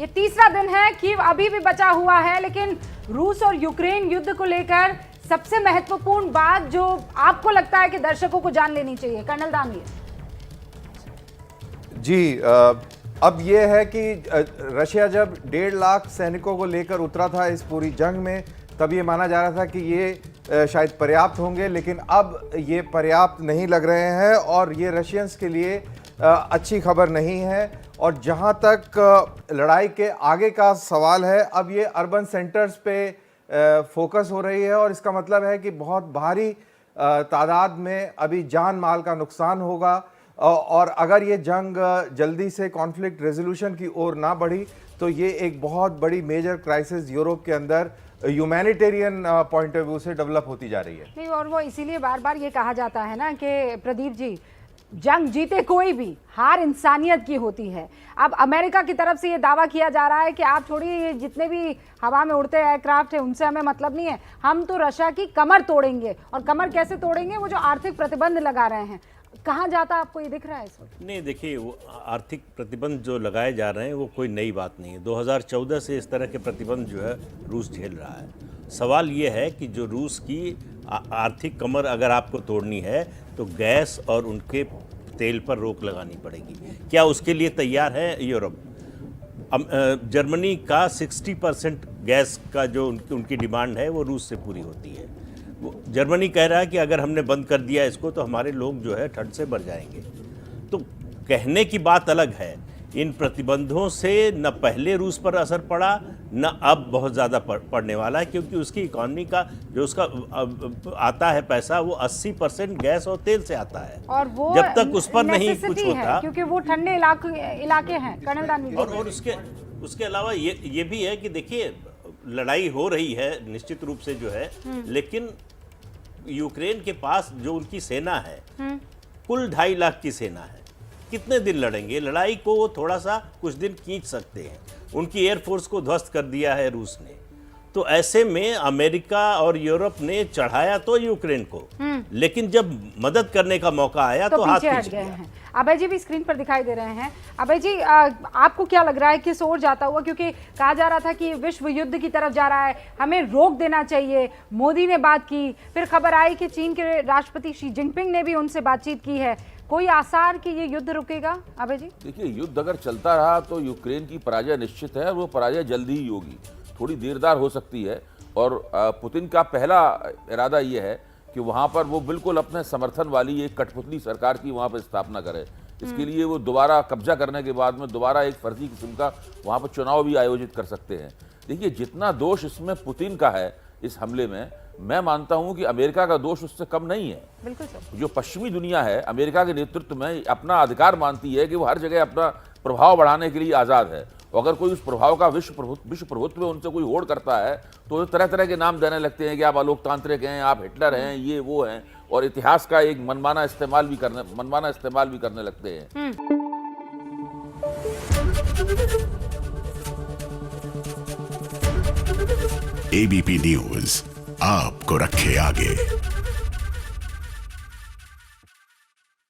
ये तीसरा दिन है, कीव अभी भी बचा हुआ है, लेकिन रूस और यूक्रेन युद्ध को लेकर सबसे महत्वपूर्ण बात जो आपको लगता है कि दर्शकों को जान लेनी चाहिए, कर्नल दानियल जी, अब ये है कि रशिया जब 1.5 लाख सैनिकों को लेकर उतरा था इस पूरी जंग में, तब ये माना जा रहा था कि ये शायद पर्याप्त होंगे, लेकिन अब ये पर्याप्त नहीं लग रहे हैं और ये रशियंस के लिए अच्छी खबर नहीं है। और जहां तक लड़ाई के आगे का सवाल है, अब ये अर्बन सेंटर्स पे फोकस हो रही है और इसका मतलब है कि बहुत भारी तादाद में अभी जान माल का नुकसान होगा। और अगर ये जंग जल्दी से कॉन्फ्लिक्ट रेजोल्यूशन की ओर ना बढ़ी तो ये एक बहुत बड़ी मेजर क्राइसिस यूरोप के अंदर ह्यूमैनिटेरियन पॉइंट ऑफ व्यू से डेवलप होती जा रही है। नहीं, और वो इसीलिए बार बार ये कहा जाता है ना कि प्रदीप जी, जंग जीते कोई भी, हार इंसानियत की होती है। अब अमेरिका की तरफ से ये दावा किया जा रहा है कि आप छोड़िए, जितने भी हवा में उड़ते एयरक्राफ्ट है उनसे हमें मतलब नहीं है, हम तो रशिया की कमर तोड़ेंगे। और कमर कैसे तोड़ेंगे? वो जो आर्थिक प्रतिबंध लगा रहे हैं, कहाँ जाता आपको ये दिख रहा है इस वक्त? नहीं, देखिए, वो आर्थिक प्रतिबंध जो लगाए जा रहे हैं वो कोई नई बात नहीं है। 2014 से इस तरह के प्रतिबंध जो है रूस झेल रहा है। सवाल ये है कि जो रूस की आर्थिक कमर अगर आपको तोड़नी है तो गैस और उनके तेल पर रोक लगानी पड़ेगी। क्या उसके लिए तैयार है यूरोप? जर्मनी का 60% गैस का जो उनकी डिमांड है वो रूस से पूरी होती है। जर्मनी कह रहा है कि अगर हमने बंद कर दिया इसको तो हमारे लोग जो है ठंड से मर जाएंगे। तो कहने की बात अलग है, इन प्रतिबंधों से न पहले रूस पर असर पड़ा न अब बहुत ज़्यादा पड़ने वाला है, क्योंकि उसकी इकॉनमी का जो उसका आता है पैसा वो 80% गैस और तेल से आता है। और वो जब तक उस पर नहीं कुछ होता, क्योंकि वो ठंडे इलाके हैं कर्नल दानियल। और उसके अलावा ये भी है कि देखिए, लड़ाई हो रही है निश्चित रूप से जो है, लेकिन यूक्रेन के पास जो उनकी सेना है कुल 2.5 लाख की सेना है। कितने दिन लड़ेंगे? लड़ाई को वो थोड़ा सा कुछ दिन खींच सकते हैं। उनकी एयरफोर्स को ध्वस्त कर दिया है रूस ने। तो ऐसे में अमेरिका और यूरोप ने चढ़ाया तो यूक्रेन को, लेकिन जब मदद करने का मौका आया तो हाथ पीछे हट गए हैं। अभय जी भी स्क्रीन पर दिखाई दे रहे हैं। अभय जी, आपको क्या लग रहा है किस ओर जाता हुआ? क्योंकि कहा जा रहा था कि विश्व युद्ध की तरफ जा रहा है, हमें रोक देना चाहिए। मोदी ने बात की, फिर खबर आई कि चीन के राष्ट्रपति शी जिनपिंग ने भी उनसे बातचीत की है। कोई आसार कि ये युद्ध रुकेगा? अभय जी, देखिए, युद्ध अगर चलता रहा तो यूक्रेन की पराजय निश्चित है और वो पराजय जल्दी ही होगी। थोड़ी देरदार हो सकती है। और पुतिन का पहला इरादा ये है कि वहाँ पर वो बिल्कुल अपने समर्थन वाली एक कठपुतली सरकार की वहाँ पर स्थापना करे। इसके लिए वो दोबारा कब्जा करने के बाद में दोबारा एक फर्जी किस्म का वहाँ पर चुनाव भी आयोजित कर सकते हैं। देखिए, जितना दोष इसमें पुतिन का है इस हमले में, मैं मानता हूं कि अमेरिका का दोष उससे कम नहीं है। बिल्कुल सर। जो पश्चिमी दुनिया है अमेरिका के नेतृत्व में अपना अधिकार मानती है कि वो हर जगह अपना प्रभाव बढ़ाने के लिए आज़ाद है। अगर कोई उस प्रभाव का विश्व प्रभुत्व में उनसे कोई होड़ करता है तो तरह तरह के नाम देने लगते हैं कि आप अलोकतांत्रिक हैं, आप हिटलर हैं, ये वो हैं, और इतिहास का एक मनमाना इस्तेमाल भी करने लगते हैं। एबीपी न्यूज आपको रखे आगे।